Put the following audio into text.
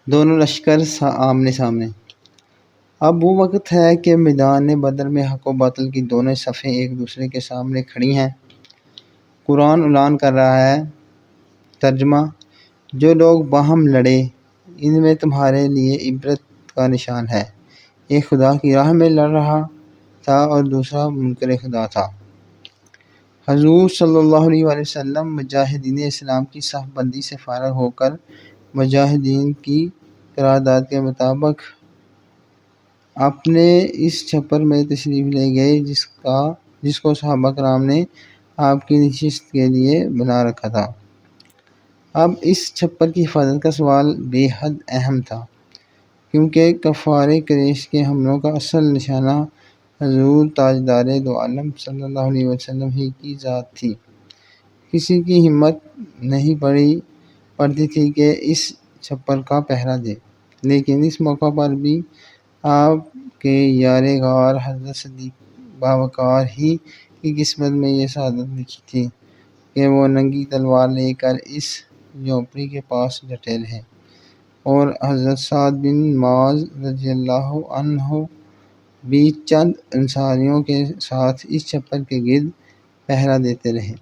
دونوں لشکر آمنے سامنے۔ اب وہ وقت ہے کہ میدان بدر میں حق و باطل کی دونوں صفیں ایک دوسرے کے سامنے کھڑی ہیں۔ قرآن اعلان کر رہا ہے، ترجمہ: جو لوگ باہم لڑے ان میں تمہارے لیے عبرت کا نشان ہے۔ ایک خدا کی راہ میں لڑ رہا تھا اور دوسرا منکر خدا تھا۔ حضور صلی اللہ علیہ وآلہ وسلم مجاہدین اسلام کی صف بندی سے فارغ ہو کر مجاہدین کی قرارداد کے مطابق اپنے اس چھپر میں تشریف لے گئے جس کو صحابہ کرام نے آپ کی نشست کے لیے بنا رکھا تھا۔ اب اس چھپر کی حفاظت کا سوال بے حد اہم تھا، کیونکہ کفار قریش کے حملوں کا اصل نشانہ حضور تاجدار دو عالم صلی اللہ علیہ وسلم ہی کی ذات تھی۔ کسی کی ہمت نہیں پڑتی تھی کہ اس چھپر کا پہرہ دے، لیکن اس موقع پر بھی آپ کے یار غار حضرت صدیق باوقار ہی کی قسمت میں یہ سعادت لکھی تھی کہ وہ ننگی تلوار لے کر اس جھونپڑی کے پاس ڈٹے رہے، اور حضرت سعد بن معاذ رضی اللہ عنہ بھی چند انصاریوں کے ساتھ اس چھپر کے گرد پہرہ دیتے رہے۔